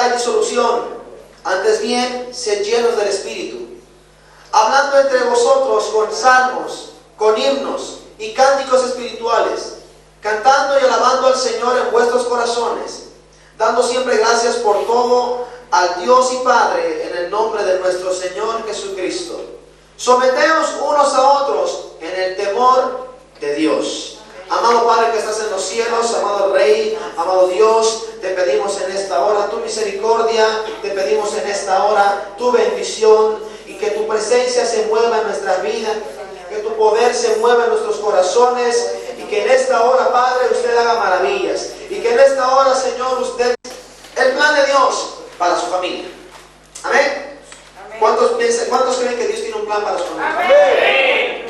hay disolución, antes bien, sed llenos del Espíritu, hablando entre vosotros con salmos, con himnos y cánticos espirituales, cantando y alabando al Señor en vuestros corazones, dando siempre gracias por todo al Dios y Padre en el nombre de nuestro Señor Jesucristo. Someteos unos a otros en el temor de Dios. Amado Padre que estás en los cielos, amado Rey, amado Dios, te pedimos en esta hora tu misericordia, te pedimos en esta hora tu bendición y que tu presencia se mueva en nuestras vidas, que tu poder se mueva en nuestros corazones y que en esta hora, Padre, usted haga maravillas y que en esta hora, Señor, usted, el plan de Dios para su familia. Amén. ¿Cuántos creen que Dios tiene un plan para su familia? Amén.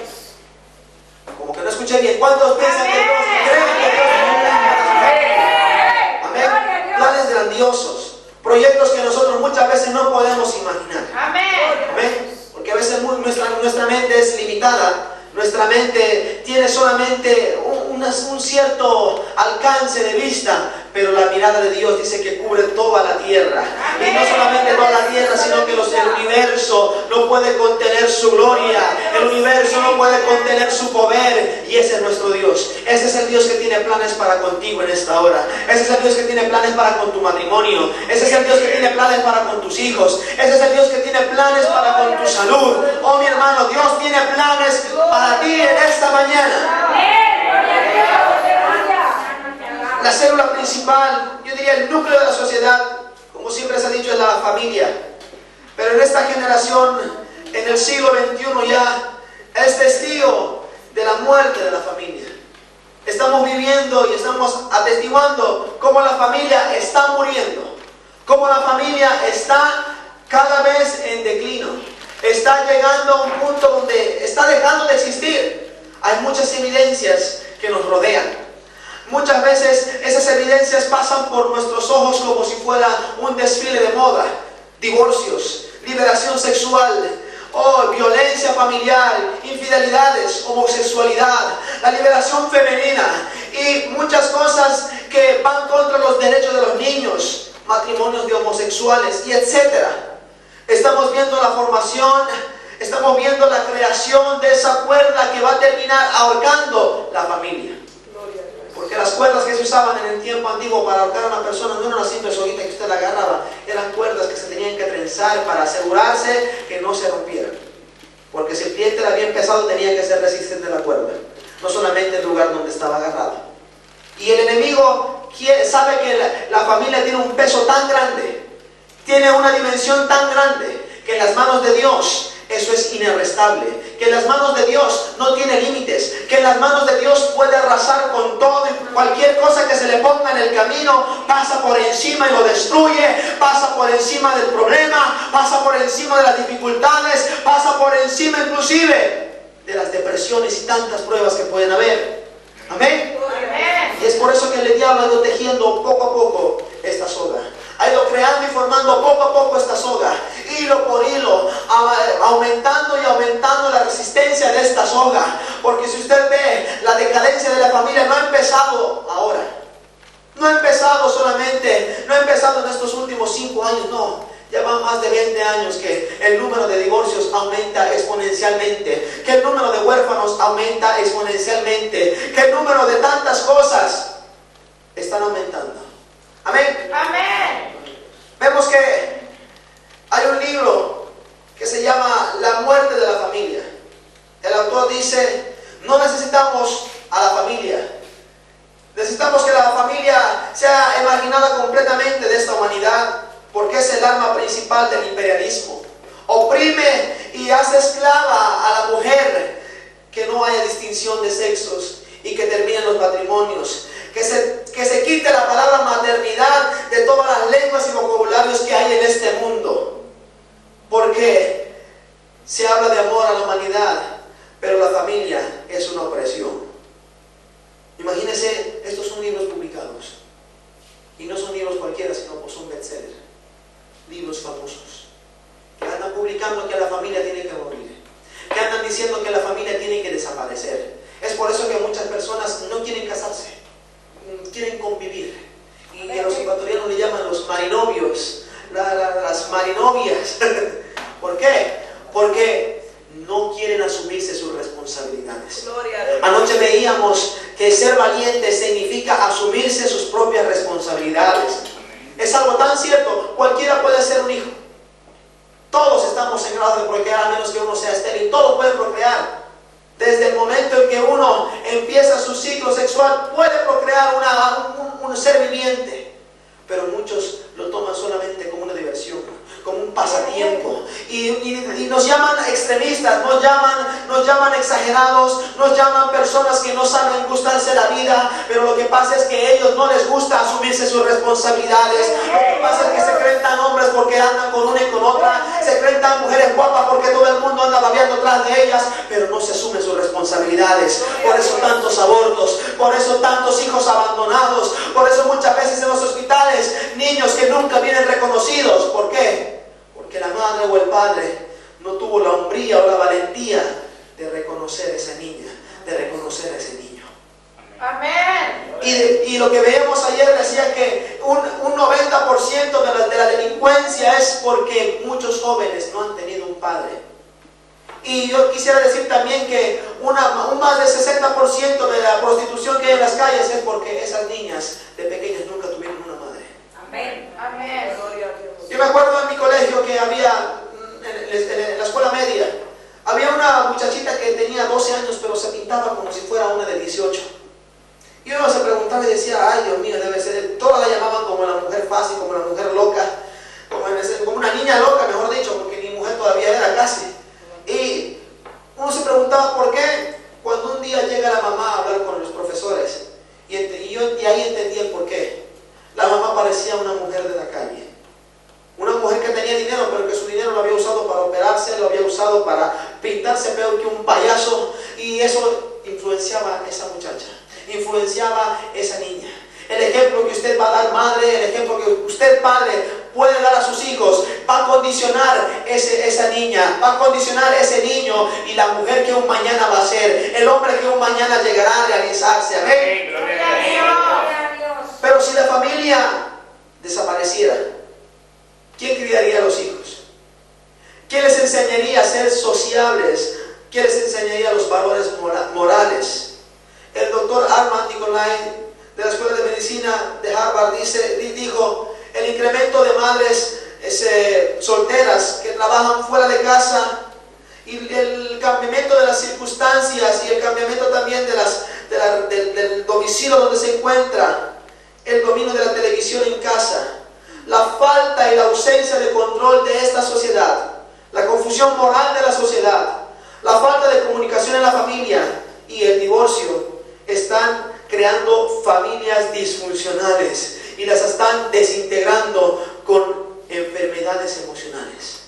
Como que no escuché bien. ¿Cuántos piensan que Dios creen que Dios tiene un plan para su familia? Amén. Planes grandiosos, proyectos que nosotros muchas veces no podemos imaginar. Amén. Porque a veces nuestra mente es limitada. Nuestra mente tiene solamente un cierto alcance de vista, pero la mirada de Dios dice que cubre toda la tierra. Y no solamente toda la tierra, sino que el universo no puede contener su gloria, el universo no puede contener su poder, y ese es nuestro Dios. Ese es el Dios que tiene planes para contigo en esta hora. Ese es el Dios que tiene planes para con tu matrimonio. Ese es el Dios que tiene planes para con tus hijos. Ese es el Dios que tiene planes para con tu salud. Oh mi hermano, Dios tiene planes para ti en esta mañana. La célula principal, yo diría el núcleo de la sociedad, como siempre se ha dicho, es la familia. Pero en esta generación, en el siglo XXI ya, es testigo de la muerte de la familia. Estamos viviendo y estamos atestiguando cómo la familia está muriendo, cómo la familia está cada vez en declino, está llegando a un punto donde está dejando de existir. Hay muchas evidencias que nos rodean. Muchas veces esas evidencias pasan por nuestros ojos como si fuera un desfile de moda. Divorcios, liberación sexual, violencia familiar, infidelidades, homosexualidad, la liberación femenina y muchas cosas que van contra los derechos de los niños, matrimonios de homosexuales y etc. Estamos viendo la formación, estamos viendo la creación de esa cuerda que va a terminar ahorcando la familia. Porque las cuerdas que se usaban en el tiempo antiguo para ahorcar a una persona no era una simple soguita que usted la agarraba, eran cuerdas que se tenían que trenzar para asegurarse que no se rompieran. Porque si el cliente era bien pesado tenía que ser resistente a la cuerda, no solamente el lugar donde estaba agarrado. Y el enemigo sabe que la familia tiene un peso tan grande, tiene una dimensión tan grande, que en las manos de Dios eso es inarrestable, que en las manos de Dios no tiene límites, que en las manos de Dios puede arrasar con todo y cualquier cosa que se le ponga en el camino, pasa por encima y lo destruye, pasa por encima del problema, pasa por encima de las dificultades, pasa por encima inclusive de las depresiones y tantas pruebas que pueden haber. Amén. Y es por eso que el diablo ha ido tejiendo poco a poco esta soga. Ha ido creando y formando poco a poco esta soga, hilo por hilo, aumentando y aumentando la resistencia de esta soga. Porque si usted ve, la decadencia de la familia no ha empezado ahora. No ha empezado solamente, no ha empezado en estos últimos 5 años, no. Ya van más de 20 años que el número de divorcios aumenta exponencialmente, que el número de huérfanos aumenta exponencialmente, que el número de tantas cosas están aumentando. Amén. Amén. Vemos que hay un libro que se llama La muerte de la familia. El autor dice, no necesitamos a la familia. Necesitamos que la familia sea emarginada completamente de esta humanidad, porque es el arma principal del imperialismo. Oprime y hace esclava a la mujer, que no haya distinción de sexos y que terminen los matrimonios. Que se quite la palabra maternidad de todas las lenguas y vocabularios que hay en este mundo. Porque se habla de amor a la humanidad, pero la familia es una opresión. Imagínense, estos son libros publicados. Y no son libros cualquiera, sino que son bestsellers. Libros famosos. Que andan publicando que la familia tiene que morir. Que andan diciendo que la familia tiene que desaparecer. Es por eso que muchas personas no quieren casarse. Quieren convivir, y a los ecuatorianos le llaman los marinovios, las marinovias. ¿Por qué? Porque no quieren asumirse sus responsabilidades. Anoche veíamos que ser valiente significa asumirse sus propias responsabilidades. Es algo tan cierto, cualquiera puede ser un hijo. Todos estamos en grado de procrear, a menos que uno sea estéril. Todos pueden procrear. Desde el momento en que uno empieza su ciclo sexual, puede procrear un ser viviente. Pero muchos lo toman solamente como una diversión, como un pasatiempo. Y nos llaman extremistas, nos llaman exagerados, nos llaman personas que no saben gustarse la vida. Pero lo que pasa es que a ellos no les gusta asumirse sus responsabilidades. Lo que pasa es que se creen tan hombres porque andan con una y con otra. Se creen tan mujeres guapas porque todo el mundo anda babeando atrás de ellas. Pero no se asumen sus responsabilidades. Por eso tantos abortos, por eso tantos hijos abandonados, por eso muchas veces en los hospitales niños que nunca vienen reconocidos. ¿Por qué? Porque la madre o el padre no tuvo la hombría o la valentía de reconocer a esa niña, de reconocer a ese niño. Amén. Y lo que veíamos ayer decía que un 90% de la delincuencia es porque muchos jóvenes no han tenido un padre. Y yo quisiera decir también que un más del 60% de la prostitución que hay en las calles es porque esas niñas de pequeñas nunca tuvieron una madre. Amén. Amén. Yo me acuerdo en mi colegio que había, en la escuela media, había una muchachita que tenía 12 años, pero se pintaba como si fuera una de 18. Y uno se preguntaba y decía, ay Dios mío, debe ser, todas la llamaban como la mujer fácil, como la mujer loca, como una niña loca, mejor dicho, porque ni mujer todavía era casi. Y uno se preguntaba por qué, cuando un día llega la mamá a hablar con los profesores, y ahí entendí el por qué. La mamá parecía una mujer de la calle, una mujer que tenía dinero, pero que su dinero lo había usado para operarse, lo había usado para pintarse peor que un payaso, y eso influenciaba a esa muchacha, influenciaba a esa niña. El ejemplo que usted va a dar, madre, el ejemplo que usted, padre, puede dar a sus hijos, va a condicionar esa niña, va a condicionar ese niño y la mujer que un mañana va a ser, el hombre que un mañana llegará a realizarse. Amén. Gloria a Dios. Pero si la familia desapareciera, ¿quién criaría a los hijos? ¿Quién les enseñaría a ser sociables? ¿Quién les enseñaría los valores morales? El doctor Armand Nicolai, de la Escuela de Medicina de Harvard, dijo, el incremento de madres solteras que trabajan fuera de casa y el cambiamiento de las circunstancias y el cambiamiento también del domicilio donde se encuentra, el dominio de la televisión en casa, la falta y la ausencia de control de esta sociedad, la confusión moral de la sociedad, la falta de comunicación en la familia y el divorcio están creando familias disfuncionales y las están desintegrando con enfermedades emocionales.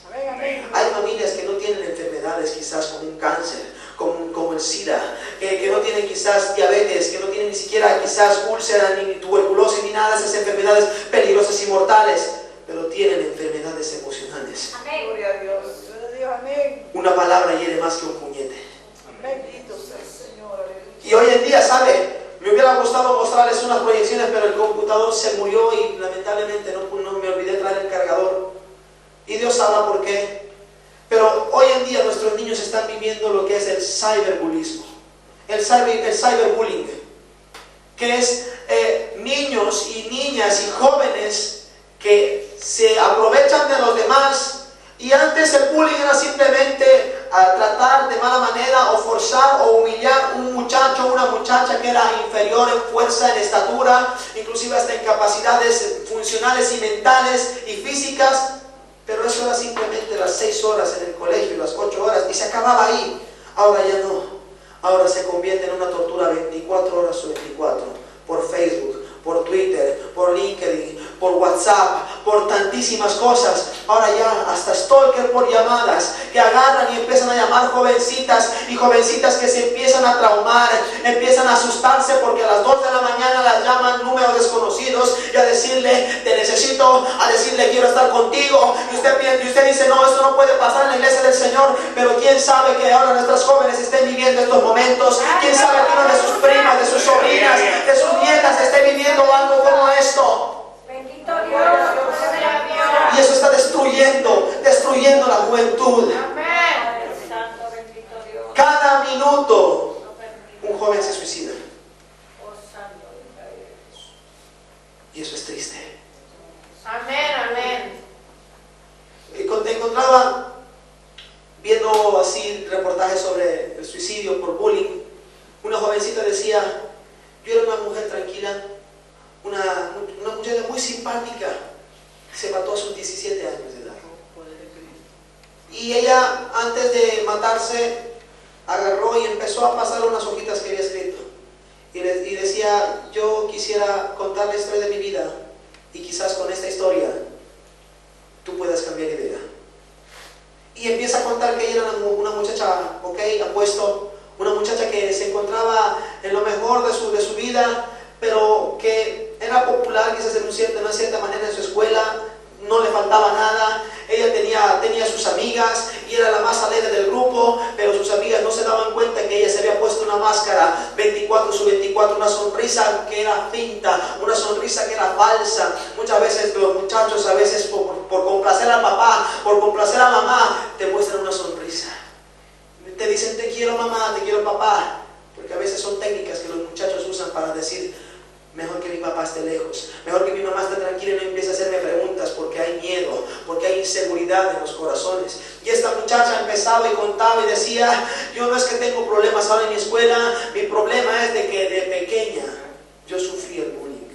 Hay familias que no tienen enfermedades quizás como un cáncer, como el SIDA, que no tienen quizás diabetes, que no tienen ni siquiera quizás úlcera, ni tuberculosis, ni nada de esas enfermedades peligrosas y mortales, pero tienen enfermedades emocionales. Amén. Gloria a Dios. Amén. Una palabra hiere más que un puñete. Bendito sea el Señor. Aleluya. Y hoy en día, ¿sabe? Me hubiera gustado mostrarles unas proyecciones, pero el computador se murió y lamentablemente no me olvidé traer el cargador. Y Dios sabrá por qué. Pero hoy en día nuestros niños están viviendo lo que es el cyberbullismo, el cyberbullying, que es niños y niñas y jóvenes que se aprovechan de los demás. Y antes el bullying era simplemente tratar de mala manera o forzar o humillar a un muchacho o una muchacha que era inferior en fuerza, en estatura, inclusive hasta en capacidades funcionales y mentales y físicas. Pero eso era simplemente las 6 horas en el colegio, las 8 horas, y se acababa ahí. Ahora ya no. Ahora se convierte en una tortura 24 horas o 24, por Facebook, por Twitter, por LinkedIn, por WhatsApp, por tantísimas cosas. Ahora ya hasta stalker por llamadas, que agarran y empiezan a llamar jovencitas y jovencitas que se empiezan a traumar, empiezan a asustarse porque a las 2 de la mañana las llaman números desconocidos y a decirle, te necesito, a decirle, quiero estar contigo. Y usted dice, no, esto no puede pasar en la iglesia del Señor. Pero quién sabe que ahora nuestras jóvenes estén viviendo estos momentos. Quién sabe que una de sus primas, de sus sobrinas, de sus nietas esté viviendo algo como esto. Bendito Dios. Gloria a Dios. Y eso está destruyendo la juventud. Amén. Santo, bendito Dios. Cada minuto No permita. un joven se suicida. Oh, santo, bendito Dios. Y eso es triste. Amén. Amén. Encontraba viendo así reportajes sobre el suicidio por bullying. Una jovencita decía: yo era una mujer tranquila, una muchacha muy simpática, se mató a sus 17 años de edad. Y ella, antes de matarse, agarró y empezó a pasar unas hojitas que había escrito. Y decía: yo quisiera contar la historia de mi vida, y quizás con esta historia tú puedas cambiar de idea. Y empieza a contar que ella era una muchacha, apuesto, una muchacha que se encontraba en lo mejor de su vida, pero que era popular quizás de una cierta manera en su escuela, no le faltaba nada. Ella tenía sus amigas y era la más alegre del grupo, pero sus amigas no se daban cuenta que ella se había puesto una máscara 24/24, una sonrisa que era finta, una sonrisa que era falsa. Muchas veces los muchachos, a veces por complacer al papá, por complacer a mamá, te muestran una sonrisa. Te dicen: te quiero mamá, te quiero papá, porque a veces son técnicas que los muchachos usan para decir: mejor que mi papá esté lejos, mejor que mi mamá esté tranquila y no empiece a hacerme preguntas, porque hay miedo, porque hay inseguridad en los corazones. Y esta muchacha empezaba y contaba y decía: yo no es que tengo problemas ahora en mi escuela, mi problema es de que de pequeña yo sufrí el bullying.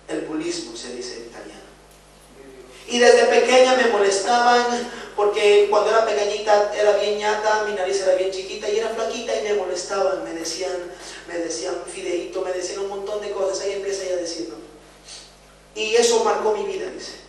El bullismo se dice en italiano. Y desde pequeña me molestaban porque cuando era pequeñita era bien ñata, mi nariz era bien chiquita y era flaquita, y me molestaban, me decían fideíto, me decían un montón de cosas. Ahí empieza ella a decirlo. Y eso marcó mi vida, dice.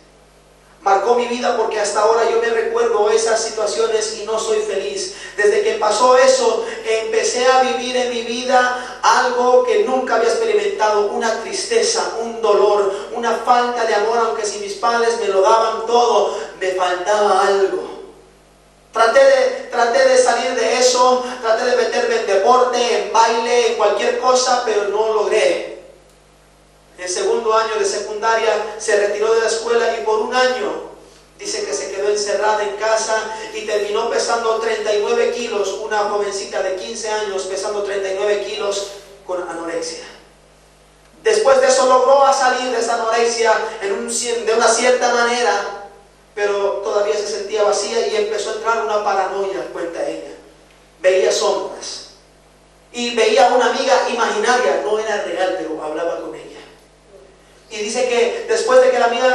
Marcó mi vida porque hasta ahora yo me recuerdo esas situaciones y no soy feliz. Desde que pasó eso, empecé a vivir en mi vida algo que nunca había experimentado: una tristeza, un dolor, una falta de amor. Aunque si mis padres me lo daban todo, me faltaba algo. Traté de salir de eso, traté de meterme en deporte, en baile, en cualquier cosa, pero no logré. En segundo año de secundaria se retiró de la escuela y por un año dice que se quedó encerrada en casa y terminó pesando 39 kilos, una jovencita de 15 años pesando 39 kilos con anorexia. Después de eso logró salir de esa anorexia de una cierta manera, pero todavía se sentía vacía y empezó a entrar una paranoia, cuenta ella. Veía sombras y veía una amiga imaginaria, no era real, pero hablaba con ella. Y dice que después de que la amiga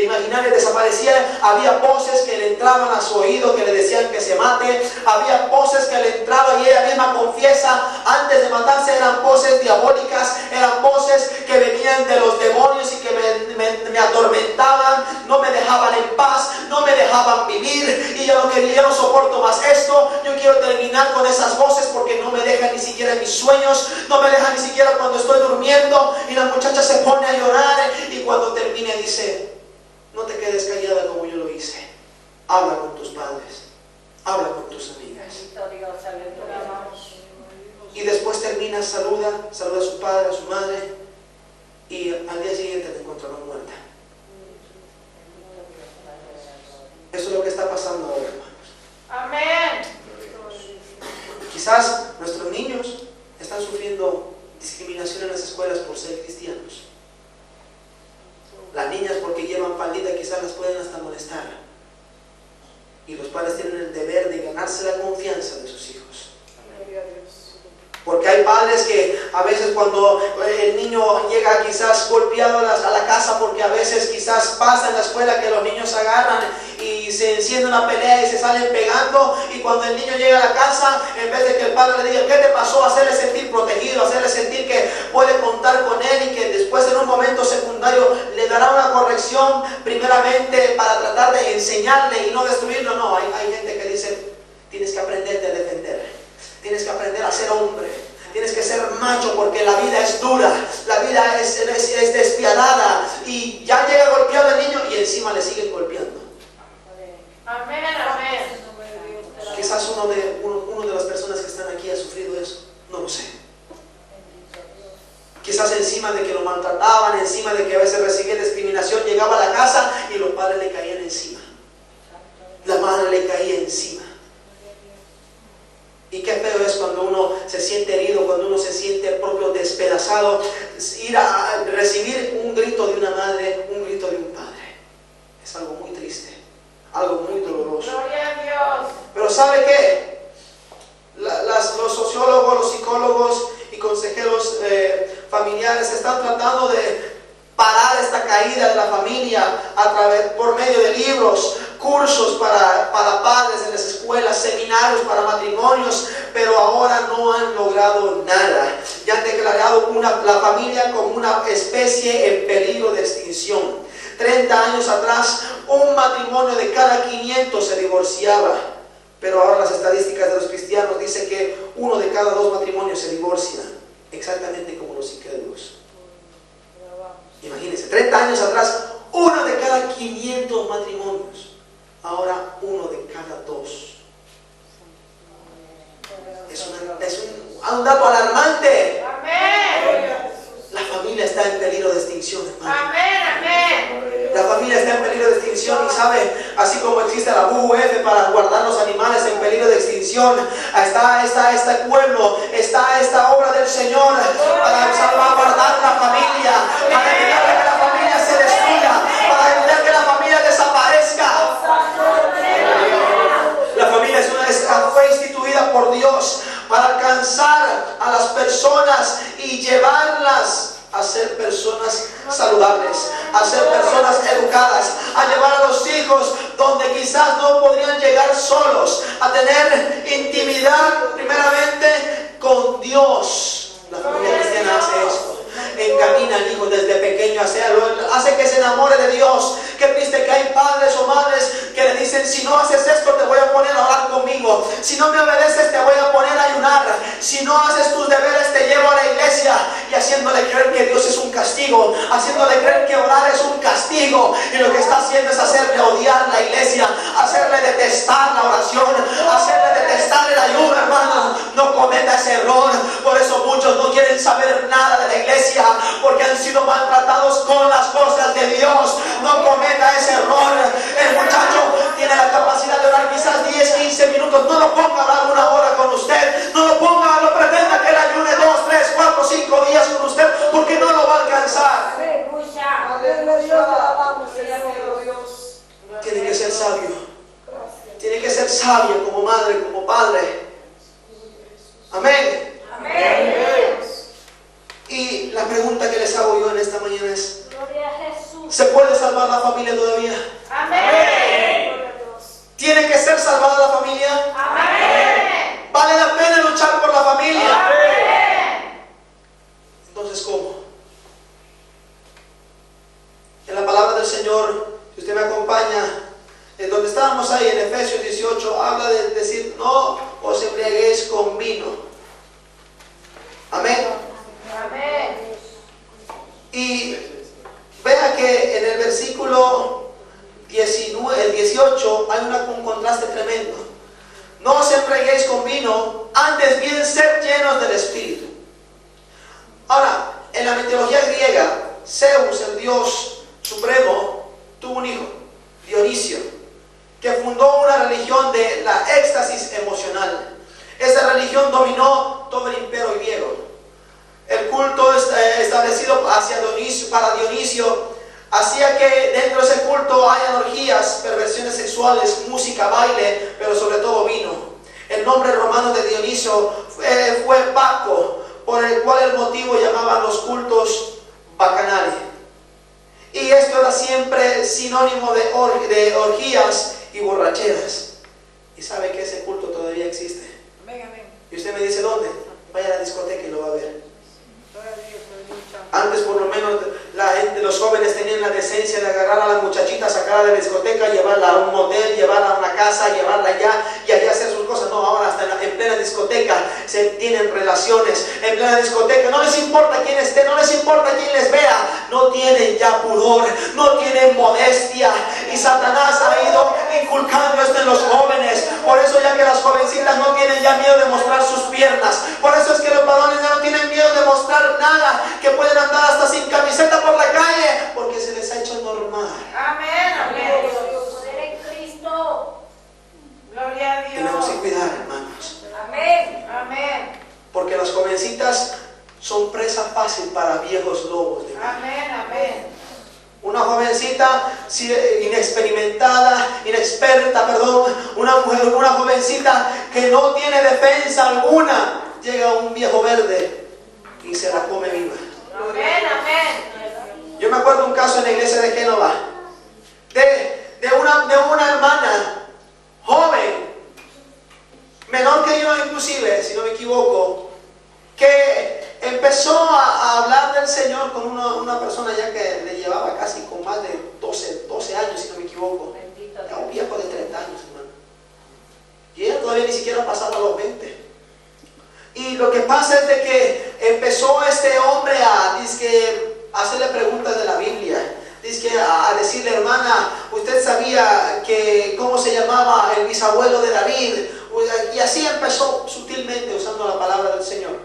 imaginaria desaparecía, había voces que le entraban a su oído, que le decían que se mate. Había voces que le entraban, y ella misma confiesa, antes de matarse eran voces diabólicas, eran voces que venían de los demonios y que me atormentaban, no me dejaban en paz, no me dejaban vivir. Y yo no soporto más esto, yo quiero terminar con esas voces porque no me dejan ni siquiera en mis sueños, no me dejan ni siquiera cuando estoy durmiendo. Y la muchacha se pone a llorar. Y cuando termine dice: no te quedes callada como yo lo hice, habla con tus padres, habla con tus amigas. Bendito Dios, aleluya. Y después termina, saluda a su padre, a su madre, y al día siguiente te encontraron muerta. Eso es lo que está pasando ahora, hermanos. Amén. Quizás nuestros niños están sufriendo discriminación en las escuelas por ser cristianos. Las niñas, porque llevan faldita, quizás las pueden hasta molestar. Y los padres tienen el deber de ganarse la confianza de sus hijos. Porque hay padres que a veces cuando el niño llega quizás golpeado a la casa, porque a veces quizás pasa en la escuela que los niños se agarran y se enciende una pelea y se salen pegando, y cuando el niño llega a la casa, en vez de que el padre le diga ¿qué te pasó?, hacerle sentir protegido, hacerle sentir que puede contar con él y que después en un momento secundario le dará una corrección primeramente para tratar de enseñarle y no destruirlo. No, hay gente que dice: tienes que aprenderte a defender. Tienes que aprender a ser hombre, tienes que ser macho, porque la vida es dura, la vida es despiadada. Y ya llega golpeado el niño y encima le siguen golpeando. Amén, amén. Quizás uno de las personas que están aquí ha sufrido eso, no lo sé. Quizás encima de que lo maltrataban, encima de que a veces recibía discriminación, llegaba a la casa y los padres le caían encima. madre le caía encima. Y qué feo es cuando uno se siente herido, cuando uno se siente propio despedazado, ir a recibir un grito de una madre, un grito de un padre. Es algo muy triste, algo muy doloroso. Gloria a Dios. Pero ¿sabe qué? Los sociólogos, los psicólogos y consejeros familiares están tratando de parar esta caída de la familia por medio de libros, cursos para padres en las escuelas, seminarios para matrimonios, pero ahora no han logrado nada. Ya han declarado la familia como una especie en peligro de extinción. 30 años atrás, un matrimonio de cada 500 se divorciaba, pero ahora las estadísticas de los cristianos dicen que 1 de cada 2 matrimonios se divorcia, exactamente como los incrédulos. Imagínense, 30 años atrás, 1 de cada 500 matrimonios, ahora 1 de cada 2. Es un dato alarmante. Amén. La familia está en peligro de extinción, hermano. Amén, amén. La familia está en peligro de extinción y sabe, así como existe la WWF para guardar los animales en peligro de extinción, está este pueblo, está esta obra del Señor para salvaguardar la familia, para evitar que la familia se destruya, para evitar que la familia desaparezca. La familia fue instituida por Dios para alcanzar a las personas y llevarlas a ser personas saludables, a ser personas educadas, a llevar a los hijos donde quizás no podrían llegar solos, a tener intimidad primeramente con Dios. La familia cristiana hace esto. Encamina al hijo desde pequeño a hacerlo, hace que se enamore de Dios. Qué triste que hay padres o madres que le dicen: si no haces esto te voy a poner a orar conmigo, si no me obedeces te voy a poner a ayunar, si no haces tus deberes te llevo a la iglesia, y haciéndole creer que Dios es un castigo, haciéndole creer que orar es un castigo, y lo que está haciendo es hacerle odiar la iglesia, hacerle detestar la oración, hacerle detestar el ayuno. Hermano, no cometa ese error. Por eso muchos no quieren saber nada de la iglesia, porque han sido maltratados con las cosas de Dios. No cometa ese error. El muchacho tiene la capacidad de orar quizás 10, 15 minutos. No lo ponga a orar 1 hora con usted. No lo ponga, no pretenda que él ayune 2, 3, 4, 5 días con usted, porque no lo va a alcanzar. Tiene que ser sabio. Tiene que ser sabio como madre, como padre. Amén. Amén. Y la pregunta que les hago yo en esta mañana es: Gloria a Jesús. ¿se puede salvar la familia todavía? Amén. ¿Tiene que ser salvada la familia? Amén. ¿Vale la pena luchar por la familia? Amén. Entonces, ¿cómo? En la palabra del Señor, si usted me acompaña, en donde estábamos ahí en Efesios 18, habla de decir: no os embriaguéis con vino. Amén. Amén. Y vea que en el versículo 18 hay un contraste tremendo. No os embriaguéis con vino, antes bien sed llenos del Espíritu. Ahora, en la mitología griega, Zeus, el dios supremo, tuvo un hijo, Dionisio, que fundó una religión de la éxtasis emocional. Esa religión dominó todo el imperio griego. El culto establecido para Dionisio hacía que dentro de ese culto hayan orgías, perversiones sexuales, música, baile, pero sobre todo vino. El nombre romano de Dionisio fue Baco, por el cual el motivo llamaban los cultos bacanales. Y esto era siempre sinónimo de orgías y borracheras. Y sabe que ese culto todavía existe. Amén, amén. Y usted me dice: ¿dónde? Vaya a la discoteca y lo va a ver. Gloria a Dios, aleluya. Antes por lo menos los jóvenes tenían la decencia de agarrar a la muchachita, sacarla de la discoteca, llevarla a un motel, llevarla a una casa, llevarla allá y allá hacer sus cosas. No, ahora hasta en plena discoteca se tienen relaciones. En plena discoteca no les importa quién esté, no les importa quién les vea. No tienen ya pudor, no tienen modestia. Y Satanás ha ido inculcando esto en los jóvenes. Por eso ya que las jovencitas no tienen ya miedo de mostrar sus piernas. Por eso es que los varones ya no tienen miedo de mostrar nada, que pueden andar hasta sin camiseta por la calle, porque se les ha hecho normal. Amén. Amén. Poder en Cristo. fácil para viejos lobos de mar. Amén, amén. Una jovencita inexperta, una jovencita que no tiene defensa alguna, llega un viejo verde y se la come viva. Amén, amén. Yo me acuerdo un caso en la iglesia de Génova, de una hermana joven, menor que yo inclusive, si no me equivoco, que empezó a hablar del Señor con una persona ya que le llevaba casi con más de 12 años, si no me equivoco. Bendito Era un Dios. viejo de 30 años, hermano. Y ella todavía ni siquiera pasaba los 20. Y lo que pasa es de que empezó este hombre a hacerle preguntas de la Biblia. A decirle, hermana, ¿usted sabía que cómo se llamaba el bisabuelo de David? Y así empezó sutilmente usando la palabra del Señor.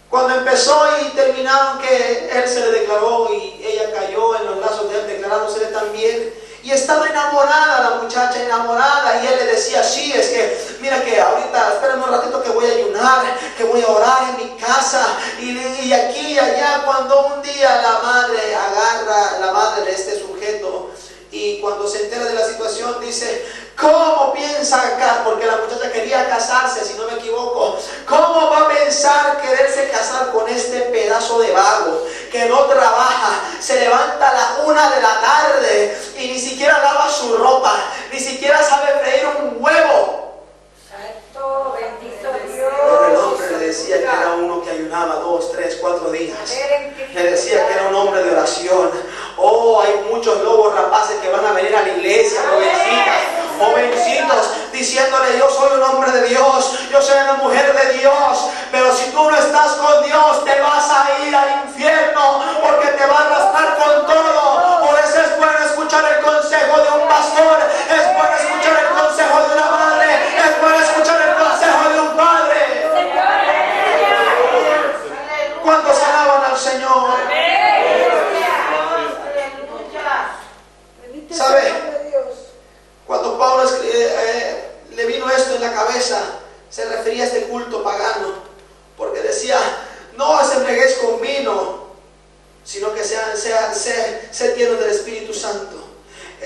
Cuando empezó y terminaron que él se le declaró y ella cayó en los brazos de él declarándosele también. Y estaba enamorada la muchacha, enamorada, y él le decía, sí, es que, mira que ahorita, espérame un ratito que voy a ayunar, que voy a orar en mi casa, y aquí y allá, cuando un día la madre agarra, la madre de este sujeto, y cuando se entera de la situación dice, ¿cómo piensa acá? Porque la muchacha quería casarse, si no me equivoco. ¿Cómo va a pensar quererse casar con este pedazo de vago que no trabaja, se levanta a la 1 de la tarde y ni siquiera lava su ropa, ni siquiera sabe freír un huevo? Santo, bendito Pero el Dios. hombre le decía que era uno que ayunaba 2, 3, 4 días. Le decía que era un hombre de oración. Oh, hay muchos lobos rapaces que van a venir a la iglesia, jovencitos, diciéndole, yo soy un hombre de Dios, yo soy una mujer de Dios, pero si tú no estás con Dios, te vas a ir al infierno, porque te va a arrastrar con todo. Por eso es bueno escuchar el consejo de un pastor, es bueno escuchar el consejo de una madre, es bueno escuchar el consejo de un padre. ¿Cuántos alaban al Señor? ¿Sabe? Cuando Pablo le vino esto en la cabeza, se refería a este culto pagano, porque decía, no os embriaguéis con vino, sino que sean llenos del Espíritu Santo.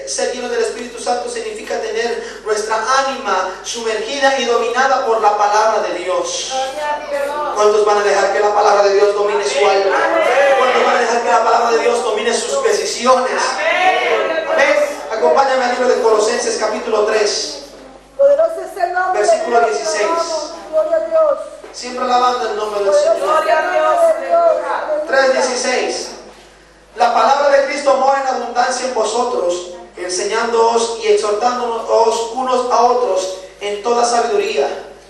Ser lleno del Espíritu Santo significa tener nuestra ánima sumergida y dominada por la palabra de Dios. ¿Cuántos van a dejar que la palabra de Dios domine su alma? ¿Cuántos van a dejar que la palabra de Dios domine sus decisiones? Amén. Acompáñame al libro de Colosenses capítulo 3. Poderoso es el nombre Versículo de Dios, 16. alabamos, gloria a Dios. Siempre alabando el nombre del Poderoso Señor. es el nombre de Dios, aleluya. 3:16. La palabra de Cristo mora en abundancia en vosotros, enseñándoos y exhortándoos unos a otros en toda sabiduría,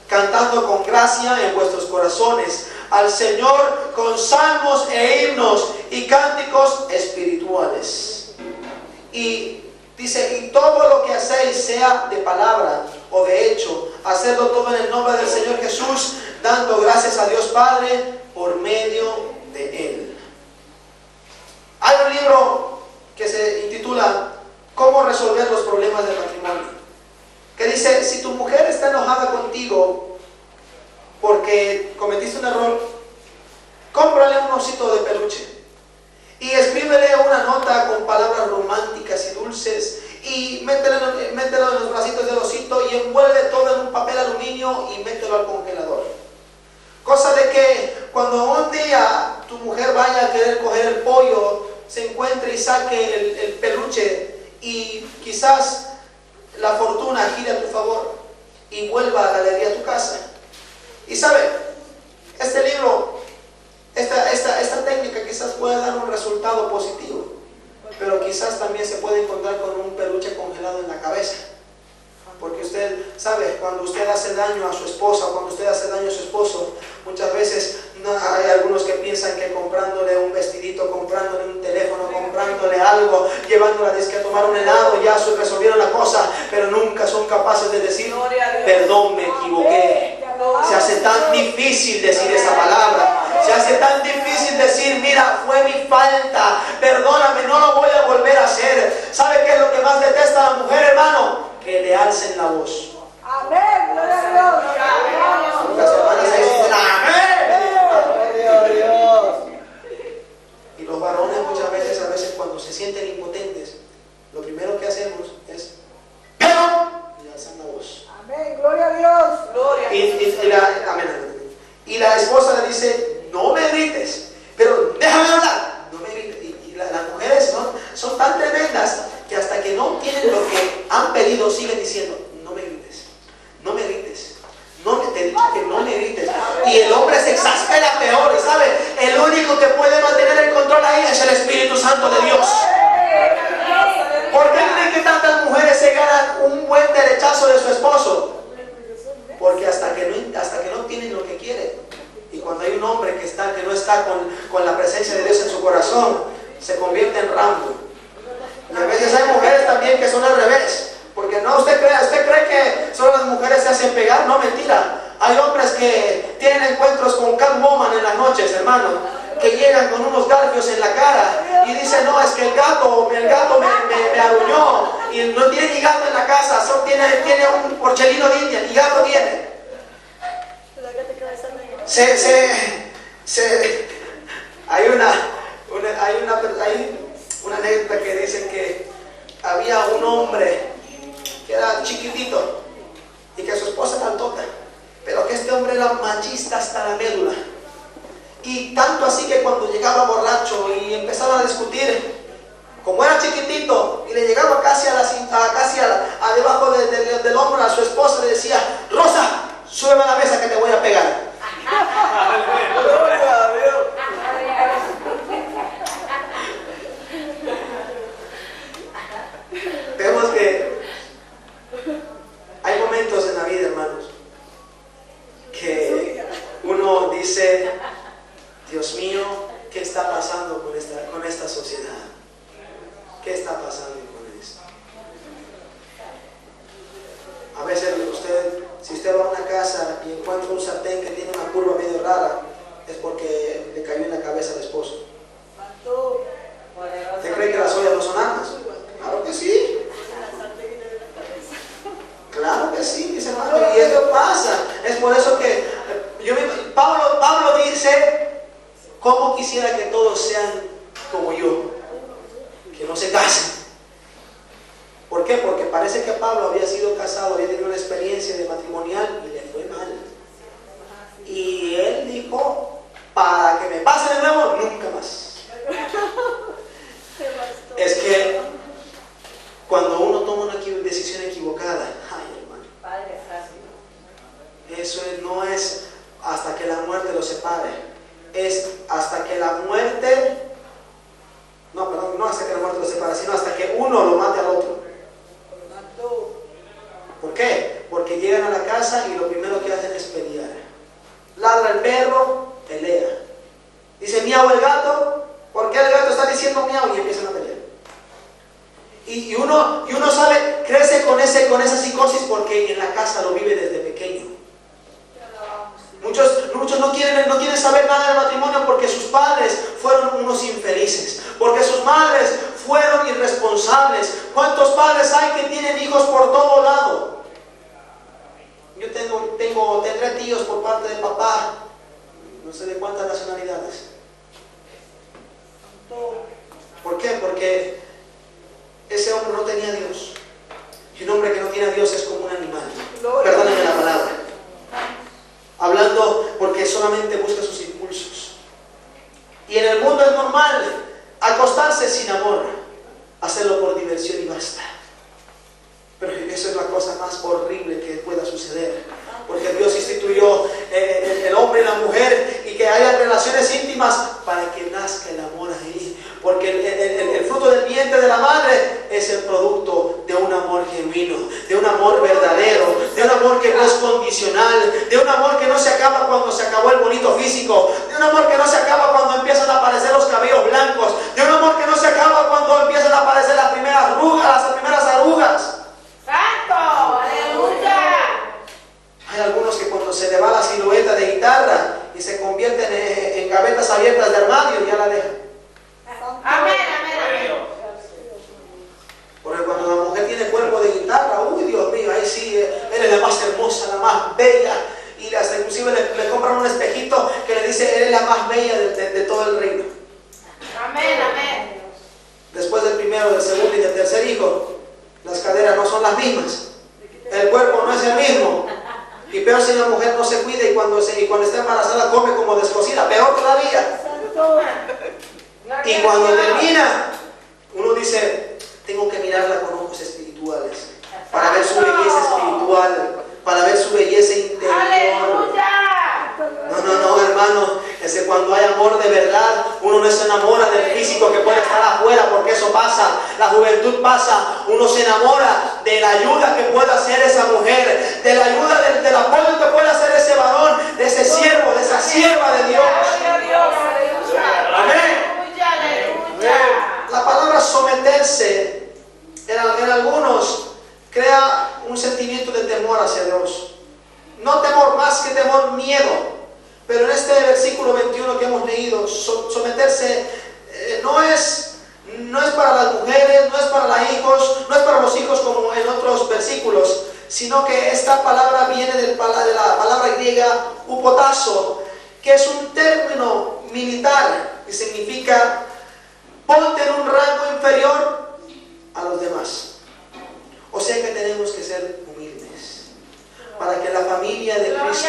cantando con gracia en vuestros corazones al Señor con salmos e himnos y cánticos espirituales. Y dice, y todo lo que hacéis, sea de palabra o de hecho, hacedlo todo en el nombre del Señor Jesús, dando gracias a Dios Padre por medio de Él. Hay un libro que se intitula ¿Cómo resolver los problemas del matrimonio? Que dice, si tu mujer está enojada contigo porque cometiste un error, cómprale un osito de peluche y escríbele una nota con palabras románticas y dulces y mételo en los bracitos del osito y envuelve todo en un papel aluminio y mételo al congelador. Cosa de que cuando un día tu mujer vaya a querer coger el pollo, se encuentre y saque el peluche y quizás la fortuna gire a tu favor y vuelva a la alegría a tu casa. Y sabe, este libro, esta técnica quizás pueda dar un resultado positivo, pero quizás también se puede encontrar con un peluche congelado en la cabeza. Porque usted sabe, cuando usted hace daño a su esposa, cuando usted hace daño a su esposo, muchas veces hay algunos que piensan que comprándole un vestidito, comprándole un teléfono, comprándole algo, llevándola a tomar un helado, ya resolvieron la cosa, pero nunca son capaces de decir, perdón, me equivoqué. Se hace tan difícil decir esa palabra. Se hace tan difícil decir, mira, fue mi falta, perdóname, no lo voy a volver a hacer. ¿Sabe qué es lo que más detesta la mujer, hermano? Que le alcen la voz. Amén, gloria a Dios. Las hermanas ahí dicen, amén. que han pedido siguen diciendo, no me grites, no me grites, te he dicho que no me grites. Y el hombre se exaspera peor, y sabe, el único que puede mantener el control ahí es el Espíritu Santo de Dios. ¿Por qué creen que tantas mujeres se ganan un buen derechazo de su esposo? Porque hasta que no tienen lo que quieren. Y cuando hay un hombre que no está con la presencia de Dios en su corazón, se convierte en Rambo. Y a veces hay mujeres también que son al revés. Porque no, usted cree que solo las mujeres se hacen pegar. No, mentira. Hay hombres que tienen encuentros con Catwoman en las noches, hermano, que llegan con unos garfios en la cara y dicen, no, es que el gato me aruñó, y no tiene ni gato en la casa, solo tiene un porchelino de India, ni gato tiene. Hay una anécdota que dicen que había un hombre que era chiquitito y que su esposa era altota, pero que este hombre era machista hasta la médula. Y tanto así que cuando llegaba borracho y empezaba a discutir, como era chiquitito y le llegaba casi a debajo del hombro a su esposa, le decía, Rosa, súbeme a la mesa que te voy a pegar. Gloria a Dios. Vemos que hay momentos en la vida, hermanos, que uno dice, Dios mío, ¿qué está pasando con esta sociedad? ¿Qué está pasando con esto? A veces si usted va a una casa y encuentra un sartén que tiene una curva medio rara, es porque le cayó en la cabeza al esposo. ¿Usted cree que las ollas no son armas? Claro que sí. Claro que sí, mis hermanos, y eso pasa. Es por eso que Pablo dice, ¿cómo quisiera que todos sean como yo? Que no se casen. ¿Por qué? Porque parece que Pablo había sido casado, había tenido una experiencia de matrimonial y le fue mal. Y él dijo, para que me pase de nuevo, nunca más. Es que cuando uno toma una decisión equivocada, ay hermano, eso no es hasta que la muerte lo separe, es hasta que la muerte, no hasta que la muerte lo separe, sino hasta que uno lo mate al otro. ¿Por qué? Porque llegan a la casa y lo primero que hacen es pelear. Ladra el perro, pelea. Dice miau el gato, ¿por qué el gato está diciendo miau? Y empiezan a pelear. Y uno sabe, crece con esa psicosis porque en la casa lo vive desde pequeño. Muchos no quieren saber nada del matrimonio porque sus padres fueron unos infelices, porque sus madres fueron irresponsables. ¿Cuántos padres hay que tienen hijos por todo lado? Yo tendré tíos por parte de papá, no sé de cuántas nacionalidades. ¿Por qué? Porque ese hombre no tenía a Dios. Y un hombre que no tiene a Dios es como un animal. Perdónenme la palabra. Hablando porque solamente busca sus impulsos. Y en el mundo es normal acostarse sin amor, hacerlo por diversión y basta. Pero eso es la cosa más horrible que pueda suceder, porque Dios instituyó el hombre y la mujer y que haya relaciones íntimas para que nazca el amor ahí, porque el fruto del vientre de la madre es el producto de un amor genuino, de un amor verdadero, de un amor que no es condicional, de un amor que no se acaba cuando se acabó el bonito físico, de un amor que no se acaba cuando empiezan a aparecer los cabellos blancos, de un amor que no se acaba cuando empiezan a aparecer las primeras arrugas. ¡Santo! ¡Aleluya! Hay algunos que cuando se le va la silueta de guitarra y se convierten en gavetas abiertas de armario, ya la dejan. Amén, amén, amén. Porque cuando la mujer tiene cuerpo de guitarra, uy, Dios mío, ahí sí, eres la más hermosa, la más bella. Y hasta inclusive le compran un espejito que le dice, eres la más bella de todo el reino. Amén, amén. Después del primero, del segundo y del tercer hijo, las caderas no son las mismas, el cuerpo no es el mismo, y peor si la mujer no se cuida y cuando está embarazada come como descosida, peor todavía. Y cuando termina, uno dice, tengo que mirarla con ojos espirituales, espiritual, para ver su belleza interior. Aleluya. No, hermano, es que cuando hay amor de verdad, uno no se enamora del físico que puede estar afuera, porque eso pasa, la juventud pasa, uno se enamora de la ayuda que puede hacer esa mujer, de la ayuda del apoyo que puede hacer ese varón, de ese siervo, de esa sierva de Dios. Amén. La palabra someterse en algunos crea un sentimiento de temor hacia Dios. No temor, más que temor, miedo. Pero en este versículo 21 que hemos leído, someterse no es para las mujeres, no es para los hijos, no es para los hijos como en otros versículos, sino que esta palabra viene de la palabra griega hupotazo, que es un término militar que significa ponte en un rango inferior a los demás. O sea que tenemos que ser humildes para que la familia de Cristo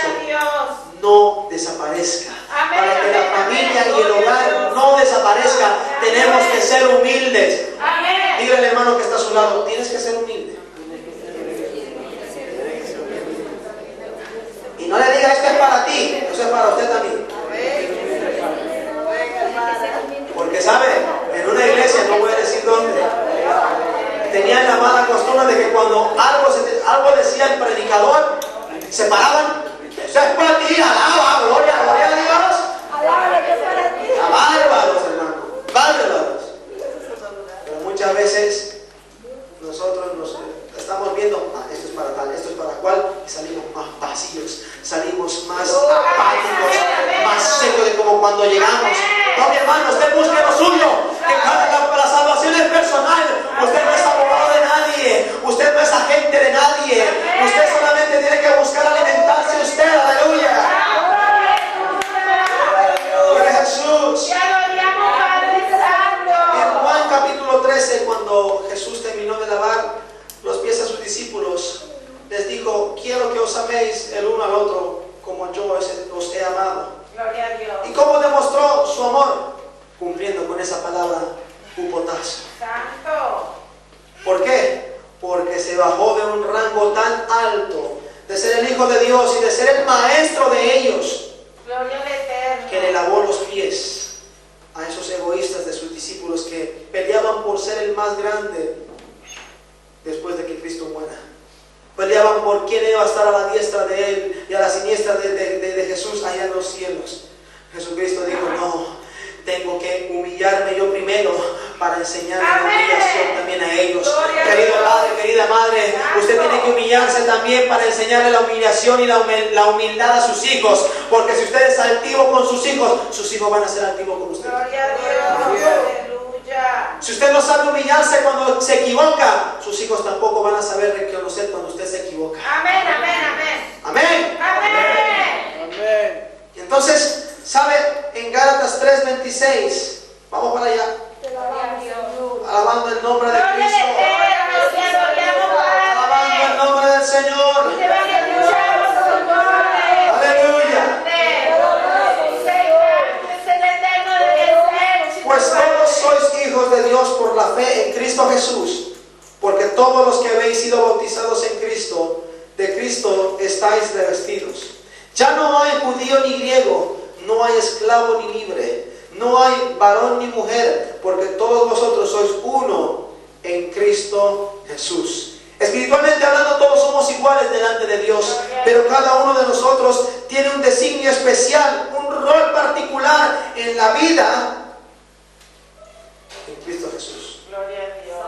no desaparezca. Para que la familia y el hogar no desaparezca, tenemos que ser humildes. Dígale al hermano que está a su lado, tienes que ser humilde. Y no le diga esto es para ti, eso es para usted también. Porque sabe, en una iglesia, no voy a decir dónde, tenían la mala costumbre de que cuando algo decía el predicador, se paraban. Eso es para ti, alaba, gloria a Dios. Bárbaros, hermano, bárbaros. Pero muchas veces nosotros nos estamos viendo, esto es para tal, esto es para cual, y salimos más vacíos, salimos más apáticos, más secos de como cuando llegamos. No, mi hermano, usted busque lo suyo, que la salvación es personal. Usted no es abogado de nadie, usted no es agente de nadie, usted solamente tiene que buscar alimentarse usted. Aleluya. Gloria a Jesús. En Juan capítulo 13, cuando Jesús terminó de lavar los pies a sus discípulos, les dijo, quiero que os améis el uno al otro como yo os he amado. Gloria a Dios. ¿Y cómo demostró su amor? Cumpliendo con esa palabra, hupotazo. Santo. ¿Por qué? Porque se bajó de un rango tan alto, de ser el Hijo de Dios y de ser el maestro de ellos, Gloria al Eterno. que le lavó los pies a esos egoístas de sus discípulos que peleaban por ser el más grande después de que Cristo muera. Peleaban por quién iba a estar a la diestra de Él y a la siniestra de Jesús allá en los cielos. Jesucristo dijo, no, tengo que humillarme yo primero para enseñar la humillación también a ellos. Querido padre, querida madre, usted tiene que humillarse también para enseñarle la humillación y la humildad a sus hijos. Porque si usted es altivo con sus hijos van a ser altivos con usted. Gloria a Dios. Aleluya. Si usted no sabe humillarse cuando se equivoca, sus hijos tampoco van a saber reconocer cuando usted se equivoca. Amén, amén, amén. Amén. Amén. Y entonces, ¿sabe? En Gálatas 3:26, vamos para allá, alabando el nombre de Gloria al Cristo, Eterno, te adoramos, alabando el Padre. nombre del Señor. Te bendecimos, Señor. Aleluya. Es el Eterno del ejército. Pues todos sois hijos de Dios por la fe en Cristo Jesús, porque todos los que habéis sido bautizados en Cristo, de Cristo estáis revestidos. Ya no hay judío ni griego, no hay esclavo ni libre, no hay varón ni mujer, porque todos vosotros sois uno en Cristo Jesús. Espiritualmente hablando, todos somos iguales delante de Dios, pero cada uno de nosotros tiene un designio especial, un rol particular en la vida en Cristo Jesús. Gloria a Dios.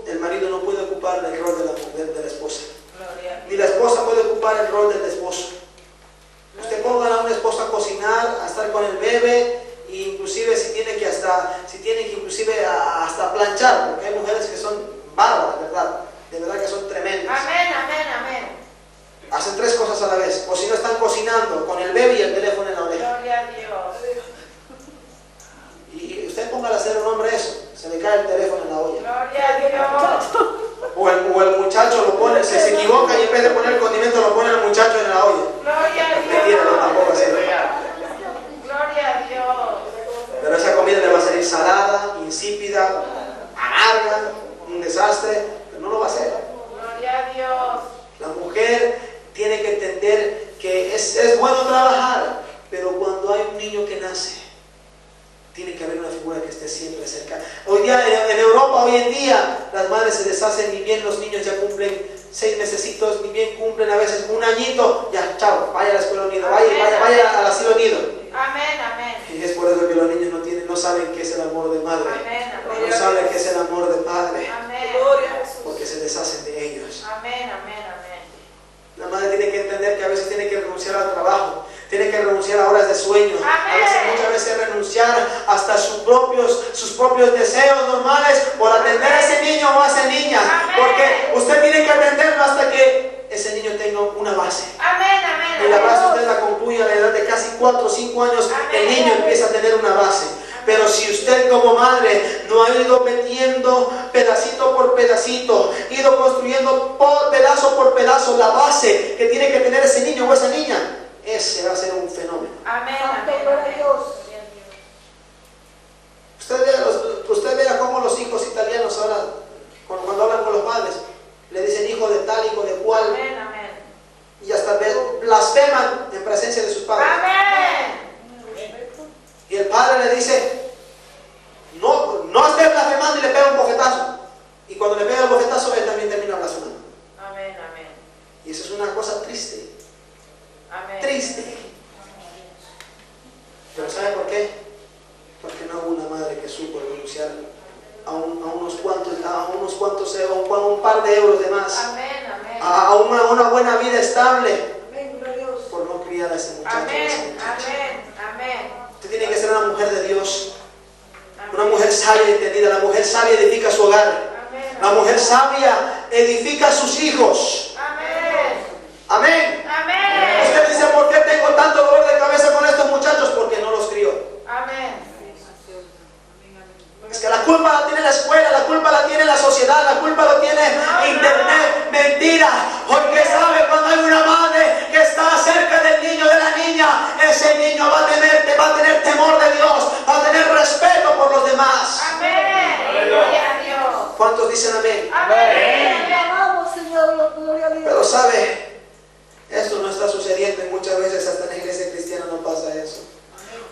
El marido no puede ocupar el rol de la mujer, de la esposa, Gloria a Dios. ni la esposa puede ocupar el rol del esposo. Usted ponga a una esposa a cocinar, a estar con el bebé, e inclusive si tiene que hasta planchar, porque hay mujeres que son bárbaras, ¿verdad? De verdad que son tremendas. Amén, amén, amén. Hacen 3 cosas a la vez, o si no están cocinando, con el bebé y el teléfono en la oreja. Gloria a Dios. Y usted póngale a hacer un hombre eso, se le cae el teléfono en la olla. Gloria a Dios. O el muchacho lo pone, se equivoca y en vez de poner el condimento lo pone el muchacho en la olla. Gloria a Mentira, no, Dios. tampoco así. Gloria a Dios. Pero esa comida le va a salir salada, insípida, amarga, un desastre, pero no lo va a hacer. Gloria a Dios. La mujer tiene que entender que es bueno trabajar, pero cuando hay un niño que nace, tiene que haber una figura que esté siempre cerca. Hoy día en Europa, hoy en día, las madres se deshacen, ni bien los niños ya cumplen 6 mesecitos, ni bien cumplen a veces 1 añito, ya, chao, vaya a la escuela unida, vaya al asilo unido. Amén, amén. Y es por eso que los niños no saben qué es el amor de madre, Amén, amén. no saben qué es el amor de padre, Amén. porque se deshacen de ellos. Amén, amén, amén. La madre tiene que entender que a veces tiene que renunciar al trabajo, tiene que renunciar a horas de sueño, muchas veces renunciar hasta sus propios deseos normales por atender a ese niño o a esa niña, porque usted tiene que atenderlo hasta que ese niño tenga una base. Amén, amén. Y la base usted la concluye a la edad de casi 4 o 5 años, el niño empieza a tener una base. Pero si usted como madre no ha ido metiendo pedacito por pedacito, ido construyendo pedazo por pedazo la base que tiene que tener ese niño o esa niña, ese va a ser un fenómeno. Amén, Santo, amén, gloria a amén. Dios. Usted vea cómo los hijos italianos ahora, cuando hablan con los padres, le dicen hijo de tal, hijo de cual, Amén, amén. y hasta blasfeman en presencia de sus padres. Amén. Y el padre le dice, no esté blasfemando, y le pega un bofetazo. Y cuando le pega el bofetazo, él también termina blasfemando. Amén, amén. Y eso es una cosa triste, Amén. triste. Pero ¿sabe por qué? Porque no hubo una madre que supo renunciar a un par de euros de más, Amén, amén. a una buena vida estable, Amén, gloria a Dios. por no criar a ese muchacho. a esa Amén, muchacha. amén, amén. Usted tiene que ser una mujer de Dios, una mujer sabia y entendida. La mujer sabia edifica su hogar. Amén. La mujer sabia edifica a sus hijos. Amén. Amén. Amén. Usted dice, ¿por qué tengo tanto dolor de cabeza con estos muchachos? Porque no los crió. Amén. Es que la culpa la tiene la escuela, la culpa la tiene la sociedad, la culpa la tiene internet. Mentira. Porque sabe, cuando hay una madre que está cerca del niño, de la niña, ese niño va a tener temor de Dios, va a tener respeto por los demás. Amén. Gloria a Dios. ¿Cuántos dicen amén? Amén. Te amamos, Señor, gloria a Dios. Pero sabe, esto no está sucediendo y muchas veces hasta en la iglesia cristiana no pasa eso.